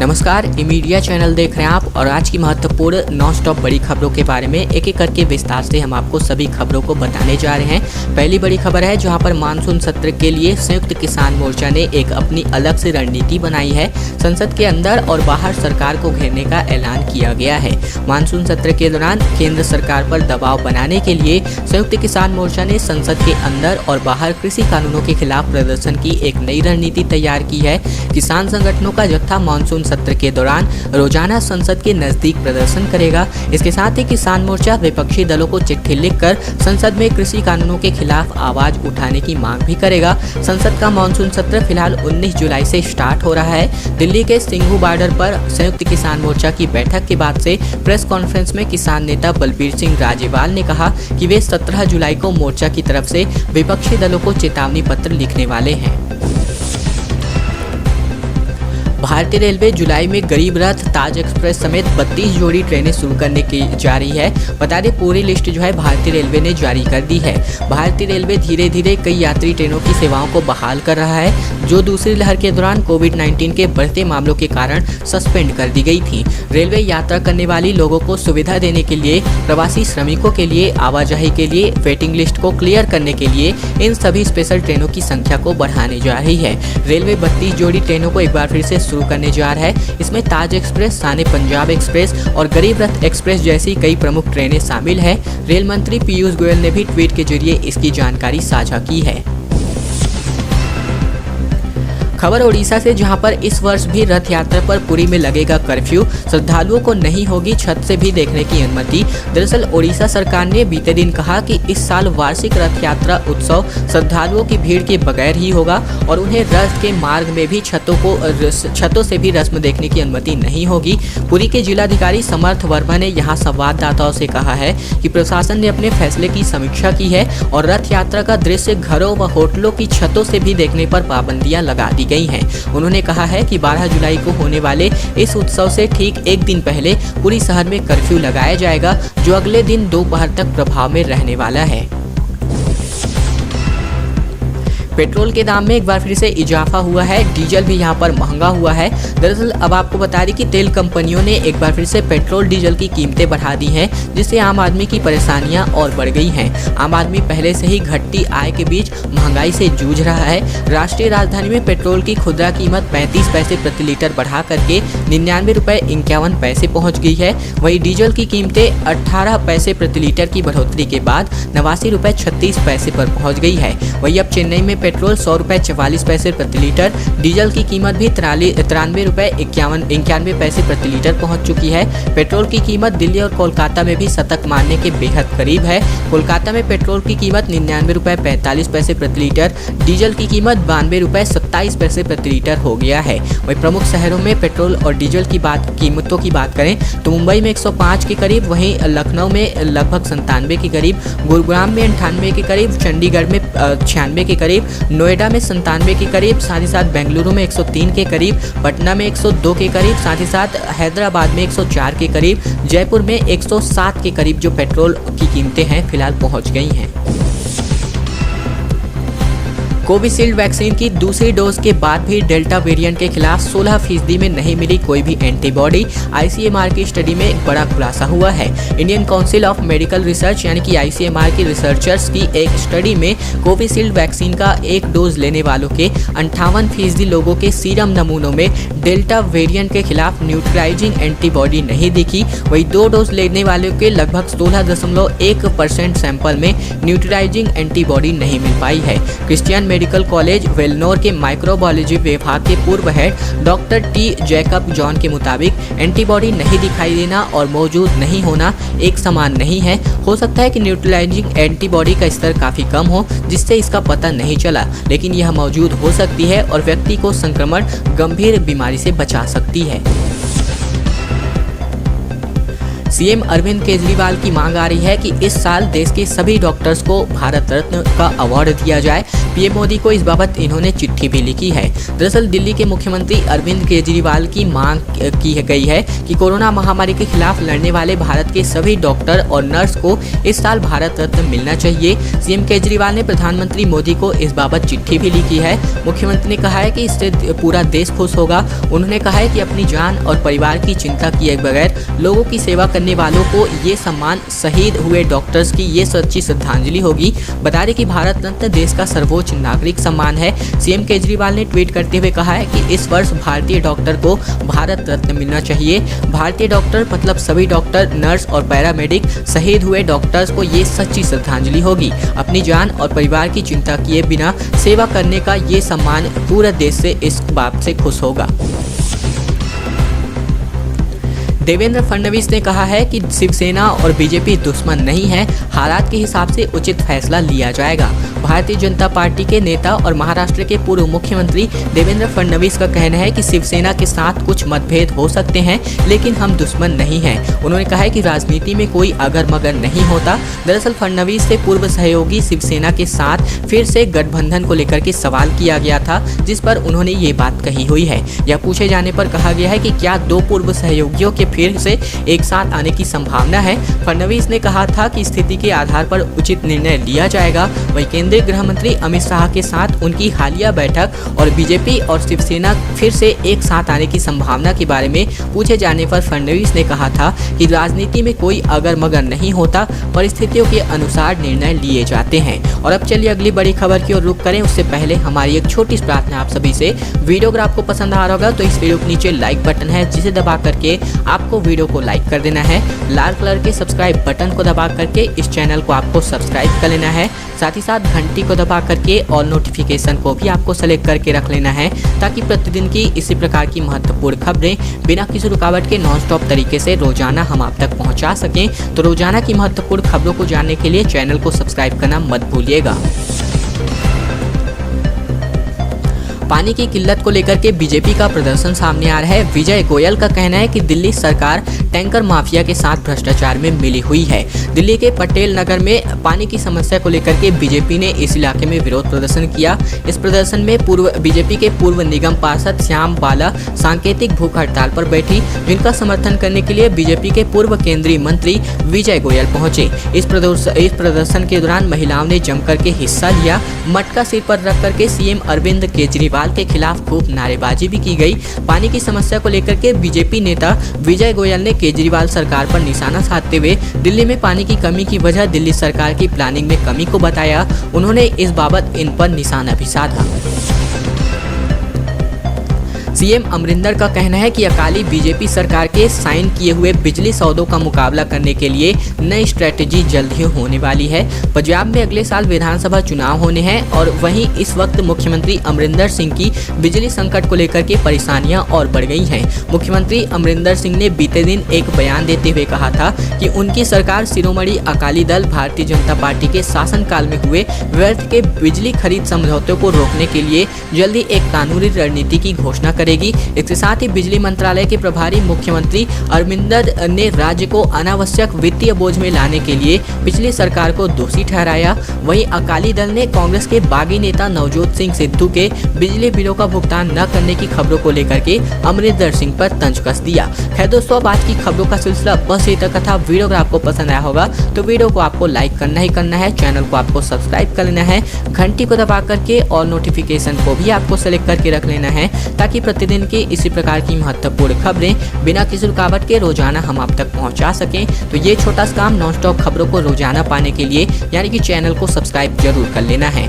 नमस्कार, media channel देख रहे हैं आप और आज की महत्वपूर्ण नॉन स्टॉप बड़ी खबरों के बारे में एक एक करके विस्तार से हम आपको सभी खबरों को बताने जा रहे हैं। पहली बड़ी खबर है जहां पर मानसून सत्र के लिए संयुक्त किसान मोर्चा ने एक अपनी अलग से रणनीति बनाई है। संसद के अंदर और बाहर सरकार को घेरने का ऐलान किया गया है। मानसून सत्र के दौरान केंद्र सरकार पर दबाव बनाने के लिए संयुक्त किसान मोर्चा ने संसद के अंदर और बाहर कृषि कानूनों के खिलाफ प्रदर्शन की एक नई रणनीति तैयार की है। किसान संगठनों का जत्था मानसून सत्र के दौरान रोजाना संसद के नजदीक प्रदर्शन करेगा। इसके साथ ही किसान मोर्चा विपक्षी दलों को चिट्ठी लिखकर संसद में कृषि कानूनों के खिलाफ आवाज उठाने की मांग भी करेगा। संसद का मानसून सत्र फिलहाल 19 जुलाई से स्टार्ट हो रहा है। दिल्ली के सिंघू बॉर्डर पर संयुक्त किसान मोर्चा की बैठक के बाद से प्रेस कॉन्फ्रेंस में किसान नेता बलबीर सिंह राजेवाल ने कहा कि वे 17 जुलाई को मोर्चा की तरफ से विपक्षी दलों को चेतावनी पत्र लिखने वाले हैं। भारतीय रेलवे जुलाई में गरीब रथ, ताज एक्सप्रेस समेत 32 जोड़ी ट्रेनें शुरू करने की जा रही है। बता दें पूरी लिस्ट जो है भारतीय रेलवे ने जारी कर दी है। भारतीय रेलवे धीरे धीरे कई यात्री ट्रेनों की सेवाओं को बहाल कर रहा है जो दूसरी लहर के दौरान कोविड-19 के बढ़ते मामलों के कारण सस्पेंड कर दी गई थी। रेलवे यात्रा करने वाली लोगों को सुविधा देने के लिए, प्रवासी श्रमिकों के लिए, आवाजाही के लिए, वेटिंग लिस्ट को क्लियर करने के लिए इन सभी स्पेशल ट्रेनों की संख्या को बढ़ाने जा रही है। रेलवे 32 जोड़ी ट्रेनों को एक बार फिर से शुरू करने जा रहा है। इसमें ताज एक्सप्रेस, शान पंजाब एक्सप्रेस और गरीब रथ एक्सप्रेस जैसी कई प्रमुख ट्रेनें शामिल हैं। रेल मंत्री पीयूष गोयल ने भी ट्वीट के जरिए इसकी जानकारी साझा की है। खबर ओडिशा से, जहां पर इस वर्ष भी रथ यात्रा पर पुरी में लगेगा कर्फ्यू। श्रद्धालुओं को नहीं होगी छत से भी देखने की अनुमति। दरअसल ओडिशा सरकार ने बीते दिन कहा कि इस साल वार्षिक रथ यात्रा उत्सव श्रद्धालुओं की भीड़ के बगैर ही होगा और उन्हें रथ के मार्ग में भी छतों से भी रस्म देखने की अनुमति नहीं होगी। पुरी के जिलाधिकारी समर्थ वर्मा ने यहाँ संवाददाताओं से कहा है कि प्रशासन ने अपने फैसले की समीक्षा की है और रथ यात्रा का दृश्य घरों व होटलों की छतों से भी देखने पर पाबंदियां लगा दी गई हैं। उन्होंने कहा है कि 12 जुलाई को होने वाले इस उत्सव से ठीक एक दिन पहले पूरी शहर में कर्फ्यू लगाया जाएगा जो अगले दिन दोपहर तक प्रभाव में रहने वाला है। पेट्रोल के दाम में एक बार फिर से इजाफा हुआ है। डीजल भी यहां पर महंगा हुआ है। दरअसल अब आपको बता दें कि तेल कंपनियों ने एक बार फिर से पेट्रोल डीजल की कीमतें बढ़ा दी हैं जिससे आम आदमी की परेशानियां और बढ़ गई हैं। आम आदमी पहले से ही घटती आय के बीच महंगाई से जूझ रहा है। राष्ट्रीय राजधानी में पेट्रोल की खुदरा कीमत 35 पैसे प्रति लीटर बढ़ा करके 99 रुपये 51 पैसे पहुँच गई है। वहीं डीजल की कीमतें 18 पैसे प्रति लीटर की बढ़ोतरी के बाद 89 रुपये 36 पैसे पर पहुँच गई है। वहीं अब चेन्नई में पेट्रोल 100 रुपये 44 पैसे प्रति लीटर, डीजल की कीमत भी 93 रुपये 91 पैसे प्रति लीटर पहुंच चुकी है। पेट्रोल की कीमत दिल्ली और कोलकाता में भी शतक मारने के बेहद करीब है। कोलकाता में पेट्रोल की कीमत 99 रुपये 45 पैसे प्रति लीटर, डीजल की कीमत 92 रुपये 27 पैसे प्रति लीटर हो गया है। वहीं प्रमुख शहरों में पेट्रोल और डीजल की कीमतों की बात करें तो मुंबई में 105 के करीब, वहीं लखनऊ में लगभग 97 के करीब, गुरुग्राम में 98 के करीब, चंडीगढ़ में 96 के करीब, नोएडा में 97 के करीब, साथ ही साथ बेंगलुरु में 103 के करीब, पटना में 102 के करीब, साथ ही साथ हैदराबाद में 104 के करीब, जयपुर में 107 के करीब जो पेट्रोल की कीमतें हैं फिलहाल पहुंच गई हैं। कोविशील्ड वैक्सीन की दूसरी डोज के बाद भी डेल्टा वेरिएंट के खिलाफ 16% में नहीं मिली कोई भी एंटीबॉडी। आईसीएमआर की स्टडी में एक बड़ा खुलासा हुआ है। Indian council of medical research यानी कि आईसीएमआर की रिसर्चर्स की एक स्टडी में कोविशील्ड वैक्सीन का एक डोज लेने वालों के 58% लोगों के सीरम नमूनों में डेल्टा वेरिएंट के खिलाफ न्यूट्रलाइजिंग एंटीबॉडी नहीं दिखी। वहीं 2 डोज लेने वालों के लगभग 16.1% सैंपल में न्यूट्रलाइजिंग एंटीबॉडी नहीं मिल पाई है। क्रिश्चियन मेडिकल कॉलेज वेलनोर के माइक्रोबायोलॉजी विभाग के पूर्व head doctor T Jacob John के मुताबिक एंटीबॉडी नहीं दिखाई देना और मौजूद नहीं होना एक समान नहीं है। हो सकता है कि न्यूट्रलाइजिंग एंटीबॉडी का स्तर काफी कम हो जिससे इसका पता नहीं चला, लेकिन यह मौजूद हो सकती है और व्यक्ति को संक्रमण गंभीर बीमारी से बचा सकती है। सीएम अरविंद केजरीवाल की मांग आ रही है कि इस साल देश के सभी डॉक्टर्स को भारत रत्न का अवार्ड दिया जाए। पीएम मोदी को इस बाबत इन्होंने चिट्ठी भी लिखी है। दरअसल दिल्ली के मुख्यमंत्री अरविंद केजरीवाल की मांग की गई है कि कोरोना महामारी के खिलाफ लड़ने वाले भारत के सभी डॉक्टर और नर्स को इस साल भारत रत्न मिलना चाहिए। सीएम केजरीवाल ने प्रधानमंत्री मोदी को इस बाबत चिट्ठी भी लिखी है। मुख्यमंत्री ने कहा है कि इससे पूरा देश खुश होगा। उन्होंने कहा है कि अपनी जान और परिवार की चिंता किए बगैर लोगों की सेवा करने वालों को ये सम्मान शहीद हुए डॉक्टर्स की ये सच्ची श्रद्धांजलि होगी। बता दें कि भारत रत्न देश का सर्वोच्च नागरिक सम्मान है। सीएम केजरीवाल ने ट्वीट करते हुए कहा है कि इस वर्ष भारतीय डॉक्टर को भारत रत्न मिलना चाहिए। भारतीय डॉक्टर मतलब सभी डॉक्टर, नर्स और पैरामेडिक शहीद हुए डॉक्टर्स को ये सच्ची श्रद्धांजलि होगी। अपनी जान और परिवार की चिंता किए बिना सेवा करने का ये सम्मान पूरे देश से इस बात से खुश होगा। देवेंद्र फडणवीस ने कहा है कि शिवसेना और बीजेपी दुश्मन नहीं है, हालात के हिसाब से उचित फैसला लिया जाएगा। भारतीय जनता पार्टी के नेता और महाराष्ट्र के पूर्व मुख्यमंत्री देवेंद्र फडणवीस का कहना है कि शिवसेना के साथ कुछ मतभेद हो सकते हैं, लेकिन हम दुश्मन नहीं हैं। उन्होंने कहा है कि राजनीति में कोई अगर मगर नहीं होता। दरअसल फडणवीस से पूर्व सहयोगी शिवसेना के साथ फिर से गठबंधन को लेकर के सवाल किया गया था, जिस पर उन्होंने ये बात कही हुई है। यह पूछे जाने पर कहा गया है कि क्या दो पूर्व सहयोगियों के फिर से एक साथ आने की संभावना है। फडणवीस ने कहा था कि स्थिति के आधार पर उचित निर्णय लिया जाएगा। वहीं केंद्रीय गृह मंत्री अमित शाह के साथ उनकी हालिया बैठक और बीजेपी और शिवसेना फिर से एक साथ आने की संभावना के बारे में पूछे जाने पर फडणवीस ने कहा था कि राजनीति में कोई अगर मगर नहीं होता, परिस्थितियों के अनुसार निर्णय लिए जाते हैं। और अब चलिए अगली बड़ी खबर की ओर रुख करें। उससे पहले हमारी एक छोटी सी प्रार्थना आप सभी से, वीडियो अगर आपको पसंद आ रहा होगा तो इस वीडियो के नीचे लाइक बटन है, जिसे दबा करके आपको वीडियो को लाइक कर देना है। लाल कलर के सब्सक्राइब बटन को दबा करके इस चैनल को आपको सब्सक्राइब कर लेना है। साथ ही साथ घंटी को दबा करके ऑल नोटिफिकेशन को भी आपको सेलेक्ट करके रख लेना है, ताकि प्रतिदिन की इसी प्रकार की महत्वपूर्ण खबरें बिना किसी रुकावट के नॉन स्टॉप तरीके से रोजाना हम आप तक पहुंचा सकें। तो रोजाना की महत्वपूर्ण खबरों को जानने के लिए चैनल को सब्सक्राइब करना मत भूलिएगा। पानी की किल्लत को लेकर के बीजेपी का प्रदर्शन सामने आ रहा है। विजय गोयल का कहना है कि दिल्ली सरकार टैंकर माफिया के साथ भ्रष्टाचार में मिली हुई है। दिल्ली के पटेल नगर में पानी की समस्या को लेकर के बीजेपी ने इस इलाके में विरोध प्रदर्शन किया। इस प्रदर्शन में बीजेपी के पूर्व निगम पार्षद श्याम बाला सांकेतिक भूख हड़ताल पर बैठी, जिनका समर्थन करने के लिए बीजेपी के पूर्व केंद्रीय मंत्री विजय गोयल पहुंचे। इस प्रदर्शन के दौरान महिलाओं ने जमकर के हिस्सा लिया। मटका सिर पर रख करके सीएम अरविंद केजरीवाल के खिलाफ खूब नारेबाजी भी की गई। पानी की समस्या को लेकर के बीजेपी नेता विजय गोयल ने केजरीवाल सरकार पर निशाना साधते हुए दिल्ली में पानी की कमी की वजह दिल्ली सरकार की प्लानिंग में कमी को बताया। उन्होंने इस बाबत इन पर निशाना भी साधा। सीएम अमरिंदर का कहना है कि अकाली बीजेपी सरकार के साइन किए हुए बिजली सौदों का मुकाबला करने के लिए नई स्ट्रेटेजी जल्द ही होने वाली है। पंजाब में अगले साल विधानसभा चुनाव होने हैं और वहीं इस वक्त मुख्यमंत्री अमरिंदर सिंह की बिजली संकट को लेकर के परेशानियां और बढ़ गई हैं। मुख्यमंत्री अमरिंदर सिंह ने बीते दिन एक बयान देते हुए कहा था कि उनकी सरकार शिरोमणि अकाली दल भारतीय जनता पार्टी के शासनकाल में हुए व्यर्थ के बिजली खरीद समझौते को रोकने के लिए जल्दी एक कानूनी रणनीति की घोषणा करेगी। इसके साथ ही बिजली मंत्रालय के प्रभारी मुख्यमंत्री अरविंदर ने राज्य को अनावश्यक वित्तीय बोझ में लाने के लिए पिछली सरकार को दोषी ठहराया। वहीं अकाली दल ने कांग्रेस के बागी नेता नवजोत सिंह सिद्धू के बिजली बिलों का भुगतान न करने की खबरों को लेकर के अमरिंदर सिंह पर तंज कस दिया। खैर दोस्तों, अब आज की खबरों का सिलसिला बस यही तक था। वीडियो अगर आपको पसंद आया होगा तो वीडियो को आपको लाइक करना ही करना है, चैनल को आपको सब्सक्राइब कर लेना है, घंटी को दबा करके ऑल नोटिफिकेशन को भी आपको सेलेक्ट करके रख लेना है, ताकि प्रतिदिन की इसी प्रकार की महत्वपूर्ण खबरें बिना किसी रुकावट के रोजाना हम आप तक पहुंचा सकें। तो ये छोटा सा काम नॉन स्टॉप खबरों को रोजाना पाने के लिए यानी कि चैनल को सब्सक्राइब जरूर कर लेना है।